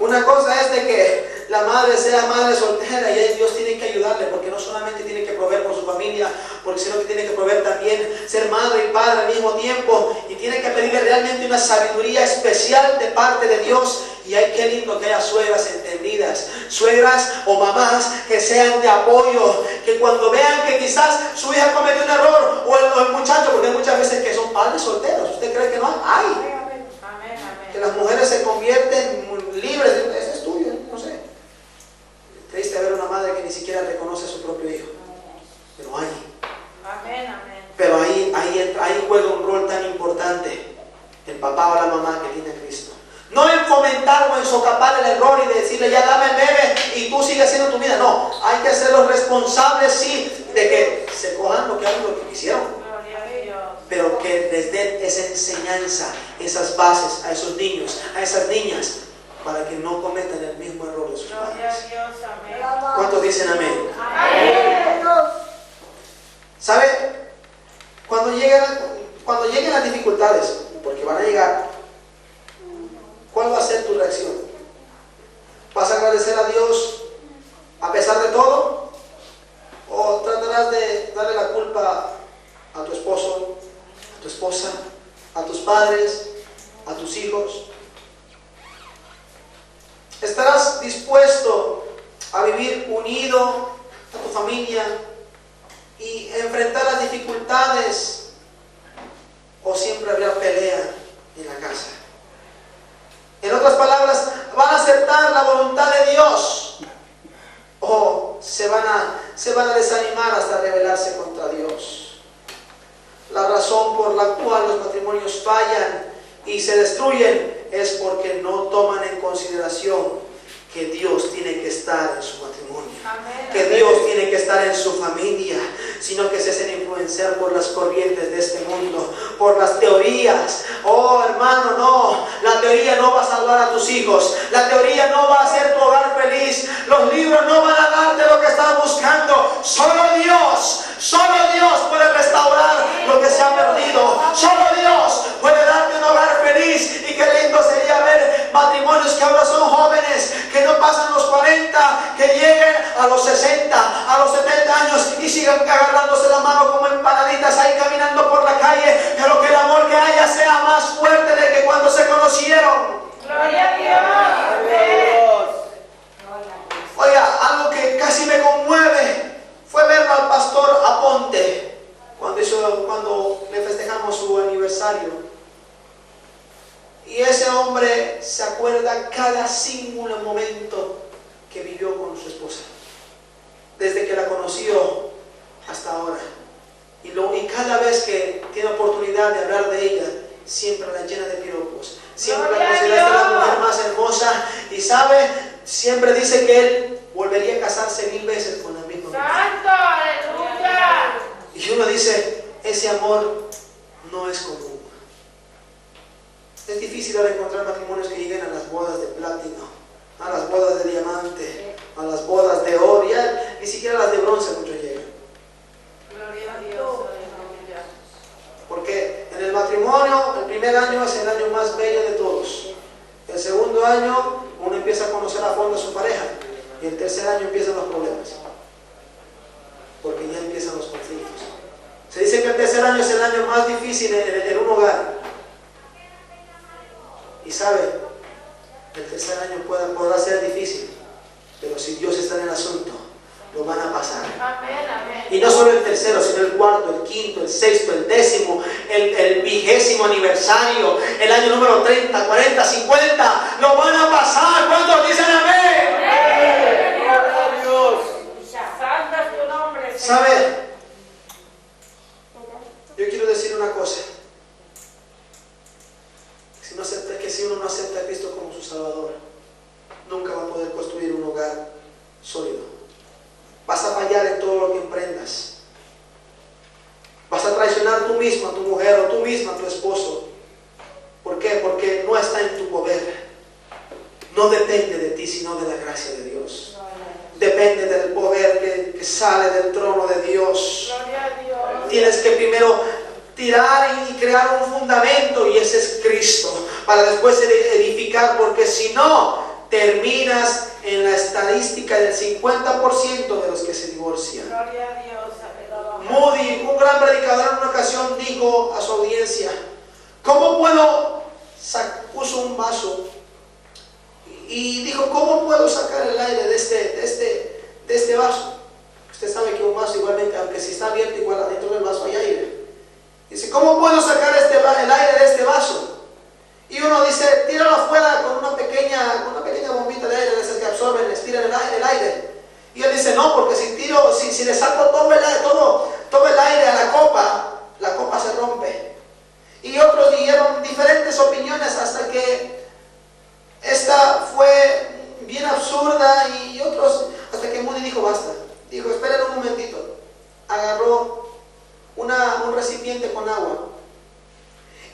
Una cosa es de que la madre sea madre soltera y Dios tiene que ayudarle, porque no solamente tiene que proveer por su familia, sino que tiene que proveer también ser madre y padre al mismo tiempo, y tiene que pedirle realmente una sabiduría especial de parte de Dios. Y hay qué lindo que haya suegras entendidas, suegras o mamás que sean de apoyo, que cuando vean que quizás su hija cometió un error, o el muchacho, porque hay muchas veces que son padres solteros, ¿usted cree que no hay? Amén, Que amén. las mujeres se convierten libres, ese es tuyo, no sé. Triste ver una madre que ni siquiera reconoce a su propio hijo, pero hay. Amén, amén. Pero ahí juega un rol tan importante el papá o la mamá que tiene a Cristo. No en fomentar o en socapar el error y decirle, ya dame el bebé y tú sigues haciendo tu vida. No, hay que hacerlos responsables, sí, de que se cojan lo que quisieron, Gloria a Dios. pero que les den esa enseñanza, esas bases a esos niños, a esas niñas, para que no cometan el mismo error de sus Gloria padres. a Dios. Amén. Te amamos. ¿Cuántos dicen amén? Amén, Dios. ¿Sabe? Cuando lleguen las dificultades, porque van a llegar, ¿cuál va a ser tu reacción? ¿Vas a agradecer a Dios a pesar de todo? ¿O tratarás de darle la culpa a tu esposo, a tu esposa, a tus padres, a tus hijos? ¿Estarás dispuesto a vivir unido a tu familia y enfrentar las dificultades, o siempre habrá pelea en la casa? En otras palabras, ¿van a aceptar la voluntad de Dios o se van a desanimar hasta rebelarse contra Dios? La razón por la cual los matrimonios fallan y se destruyen es porque no toman en consideración que Dios tiene que estar en su matrimonio, Amén. que Dios tiene que estar en su familia, sino que se hacen influenciar por las corrientes de este mundo, por las teorías. Oh, hermano, no, la teoría no va a salvar a tus hijos, la teoría no va a hacer tu hogar feliz, los libros no van a darte lo que estás buscando. Solo Dios puede restaurar lo que se ha perdido, solo Dios puede y sigan agarrándose la mano como empanaditas ahí caminando por la calle, pero que el amor que haya sea más fuerte de que cuando se conocieron. Gloria a Dios. Amén. Oiga, algo que casi me conmueve fue ver al pastor Aponte cuando le festejamos su aniversario. Y ese hombre se acuerda cada singular momento que vivió con su esposa, desde que la conoció hasta ahora. Y cada vez que tiene oportunidad de hablar de ella, siempre la llena de piropos. Siempre la considera la mujer más hermosa. Y sabe, siempre dice que él volvería a casarse 1000 veces con la misma mujer. Santo, aleluya. Y uno dice, ese amor no es común. Es difícil ahora encontrar matrimonios que lleguen a las bodas de platino, a las bodas de diamante, a las bodas de oro, ya ni siquiera las de bronce muchos llegan. Gloria a Dios, aleluya. Porque en el matrimonio, el primer año es el año más bello de todos. El segundo año, uno empieza a conocer a fondo a su pareja. Y el tercer año empiezan los problemas. Porque ya empiezan los conflictos. Se dice que el tercer año es el año más difícil en un hogar. Y sabe, el tercer año podrá ser difícil, pero si Dios está en el asunto, lo van a pasar. Amén, amén. Y no solo el tercero, sino el cuarto, el quinto, el sexto, el décimo, el 20º aniversario, el año número 30, 40, 50, lo van a pasar. ¿Cuántos dicen amén? Amén. Gloria a Dios. Santo es tu nombre, Señor. ¿Sabe? Yo quiero decir una cosa. Si uno no acepta a Cristo como su Salvador, nunca va a poder construir un hogar sólido. Vas a fallar en todo lo que emprendas. Vas a traicionar tú mismo a tu mujer o tú misma a tu esposo. ¿Por qué? Porque no está en tu poder. No depende de ti, sino de la gracia de Dios. Depende del poder que sale del trono de Dios. Gloria a Dios. Tienes que primero tirar y crear un fundamento, y ese es Cristo, para después edificar, porque si no, terminas en la estadística del 50% de los que se divorcian. Gloria a Dios. Moody, un gran predicador, en una ocasión dijo a su audiencia, ¿cómo puedo? Puso un vaso y dijo, ¿cómo puedo sacar el aire de este vaso? Usted sabe que un vaso igualmente, aunque si está abierto, igual adentro del vaso hay aire. Dice, ¿cómo puedo sacar el aire de este vaso? Y uno dice, tíralo afuera con una pequeña bombita de aire, de esas que absorben, estiran el aire. Y él dice, no, porque si le saco todo el aire a la copa se rompe. Y otros dieron diferentes opiniones hasta que esta fue bien absurda, y otros, hasta que Moody dijo, basta. Dijo, esperen un momentito. Agarró un recipiente con agua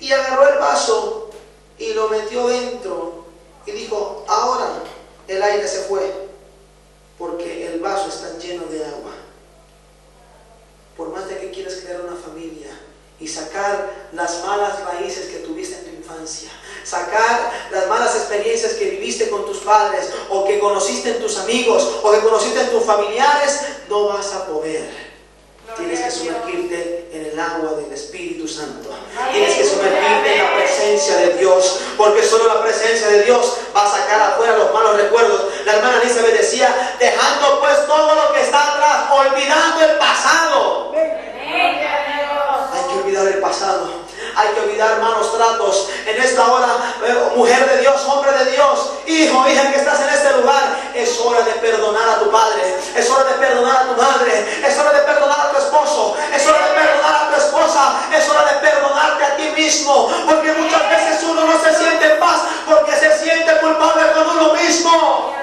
y agarró el vaso y lo metió dentro y dijo, ahora el aire se fue porque el vaso está lleno de agua. Por más de que quieras crear una familia y sacar las malas raíces que tuviste en tu infancia, sacar las malas experiencias que viviste con tus padres, o que conociste en tus amigos, o que conociste en tus familiares, no vas a poder. Tienes que sumergirte en el agua del Espíritu Santo. Tienes que sumergirte en la presencia de Dios, porque solo la presencia de Dios va a sacar afuera los malos recuerdos. La hermana Elizabeth decía, dejando pues todo lo que está atrás, olvidando el pasado. Hay que olvidar el pasado. Hay que olvidar malos tratos. En esta hora, mujer de Dios, hombre de Dios, hijo, hija que estás en este lugar, es hora de perdonar a tu padre, es hora de perdonar a tu madre, es hora de perdonar a tu esposo, es hora de perdonar a tu esposa, es hora de perdonarte a ti mismo, porque muchas veces uno no se siente en paz porque se siente culpable con uno mismo.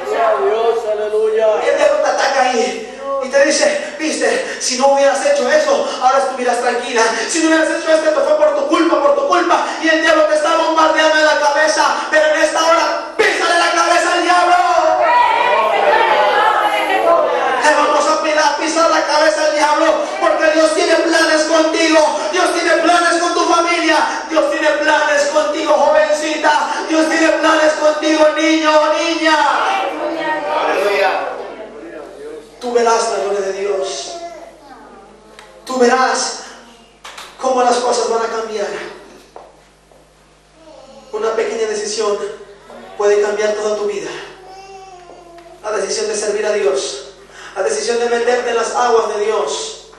Gloria a Dios, aleluya. Y el diablo te ataca ahí y te dice, viste, si no hubieras hecho eso, ahora estuvieras tranquila. Si no hubieras hecho esto, fue por tu culpa. Y el diablo te está bombardeando en la cabeza. Pero en esta hora, písale la cabeza al diablo. Le vamos a pisar la cabeza al diablo, porque Dios tiene planes contigo. Dios tiene planes con tu familia. Dios tiene planes contigo, jovencita. Dios tiene planes contigo, niño o niña. Aleluya. Tú verás la gloria cómo las cosas van a cambiar. Una pequeña decisión puede cambiar toda tu vida. La decisión de servir a Dios, la decisión de meterte en las aguas de Dios.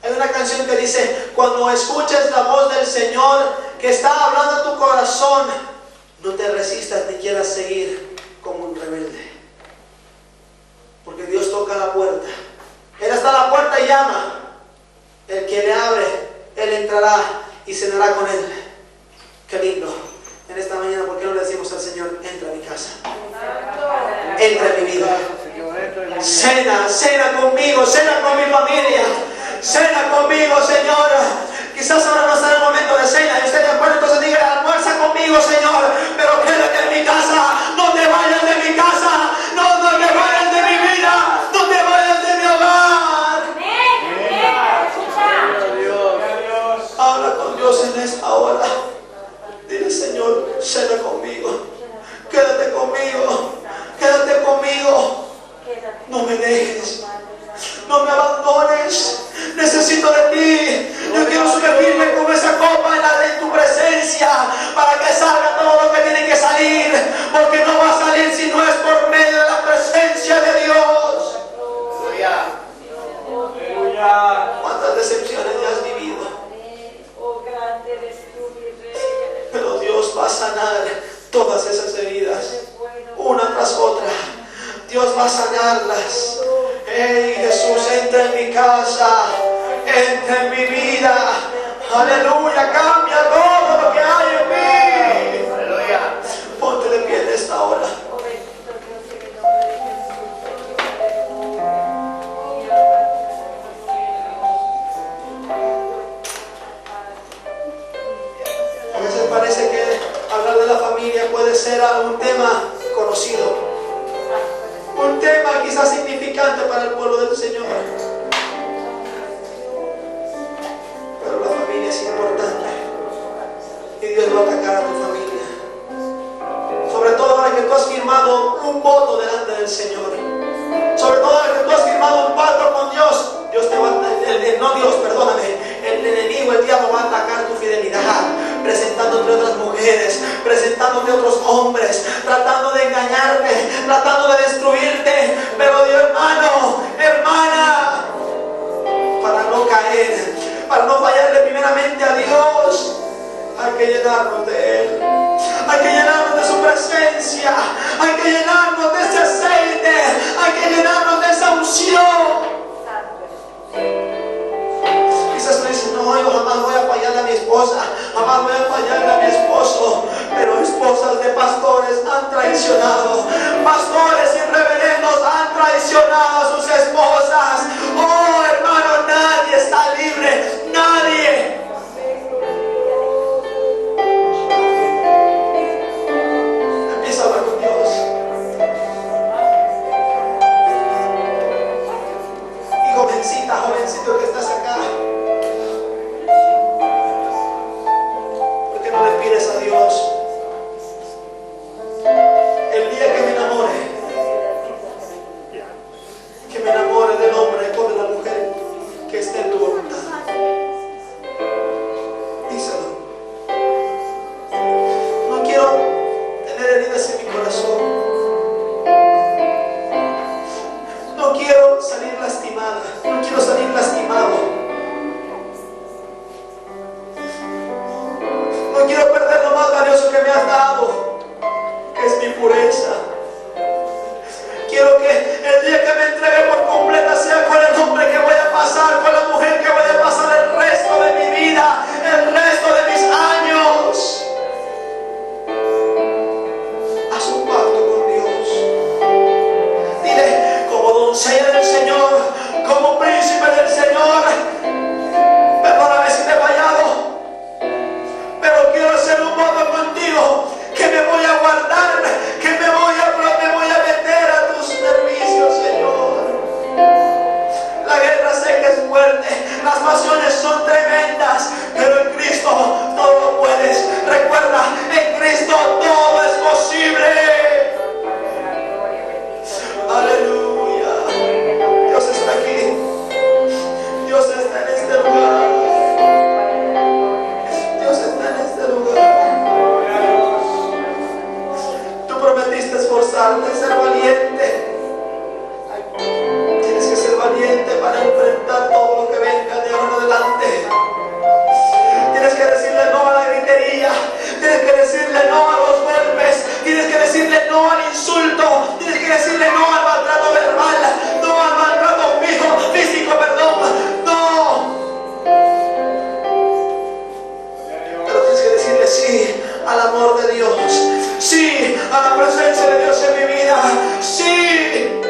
Hay una canción que dice: cuando escuches la voz del Señor que está hablando a tu corazón, no te resistas ni quieras seguir como un rebelde, porque Dios toca la puerta. Él está a la puerta y llama. El que le abre, Él entrará y cenará con Él. Qué lindo. En esta mañana, ¿por qué no le decimos al Señor: entra a mi casa, entra en mi vida, cena conmigo, cena con mi familia, cena conmigo, Señor? Quizás ahora no será el momento de cena y usted de acuerdo, entonces diga: almuerza conmigo, Señor, pero quédate en mi casa, no te vayas de mi casa, no te vayas de mi vida, no te vayas de mi hogar. Habla con Dios en esta hora. Dile: Señor, cena conmigo, quédate conmigo, quédate conmigo, no me dejes, no me abandones, necesito de ti. Yo quiero sumergirme con esa copa en tu presencia para que salga todo lo que tiene que salir, porque no va a salir si no es por medio de la presencia de Dios. Aleluya. ¿Cuántas decepciones ya has vivido? Pero Dios va a sanar todas esas heridas, una tras otra. Dios va a sanarlas. Hey, Jesús, entra en mi casa, entra en mi vida. Aleluya, cambia todo lo que hay en mí. Aleluya. Ponte de pie en esta hora. A veces parece que hablar de la familia puede ser un tema conocido, un tema quizás significante para el pueblo del Señor. Pero la familia es importante y Dios va a atacar a tu familia. Sobre todo ahora que tú has firmado un voto delante del Señor. Sobre todo ahora que tú has firmado un pacto con Dios. Dios te va a, el enemigo, el diablo va a atacar tu fidelidad, presentándote otras mujeres, presentándote otros hombres, tratando de engañarte, tratando de destruirte. Pero Dios, hermano, hermana, para no caer, para no fallarle primeramente a Dios, hay que llenarnos de Él, hay que llenarnos de su presencia, hay que llenarnos de ese aceite, hay que llenarnos de esa unción. Quizás tú dices: no, yo jamás voy a fallarle a mi esposa, jamás voy a fallarle a mi esposo. Pero esposas de pastores han traicionado, pastores irreverendos han traicionado a sus esposas. Oh, hermano, nadie está libre, nadie. Empieza a hablar con Dios. Y jovencita, jovencito que estás acá, ¿por qué no le pides a Dios? El día que de Dios. Sí a la presencia de Dios en mi vida. Sí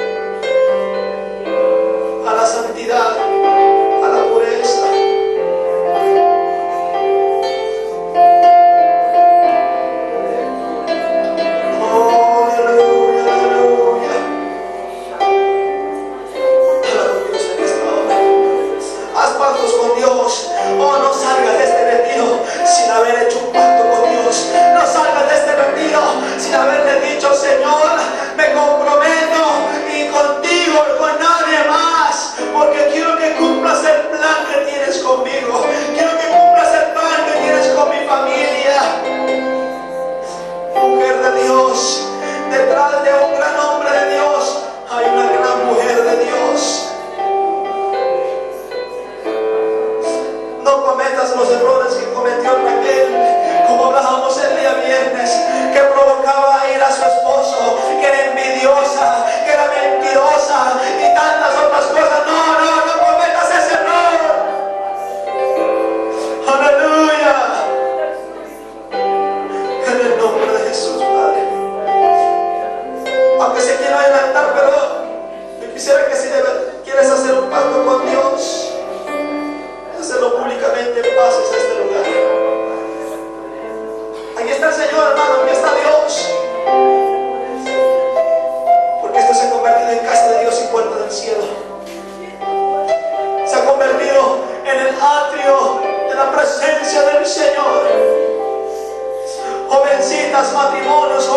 a la santidad, a la pureza. Oh, aleluya, aleluya. Alaba a Dios en esta hora. Haz pactos con Dios. Oh, no salgas de este retiro sin haber hecho un pacto con Dios. No salgas de este retiro sin haberle dicho: Señor, me comprometo y contigo y con nadie más, porque quiero que cumplas el plan que tienes conmigo. Quiero que cumplas el plan que tienes con mi familia. Mujer de Dios, detrás de un gran hombre de Dios hay una gran mujer de Dios. No cometas los errores que cometió Raquel, como hablábamos el día viernes, que provocaba ir a su esposo, que era envidiosa, que era mentirosa y tantas otras cosas. No cometas ese error. Aleluya. En el nombre de Jesús, Padre. Aunque se quiera adelantar, pero yo quisiera que si quieres hacer un pacto con Dios, hacerlo públicamente, pases a este lugar. Aquí está el Señor, hermano, aquí está Dios. Porque esto se ha convertido en casa de Dios y puerta del cielo. Se ha convertido en el atrio de la presencia del Señor. Jovencitas, matrimonios,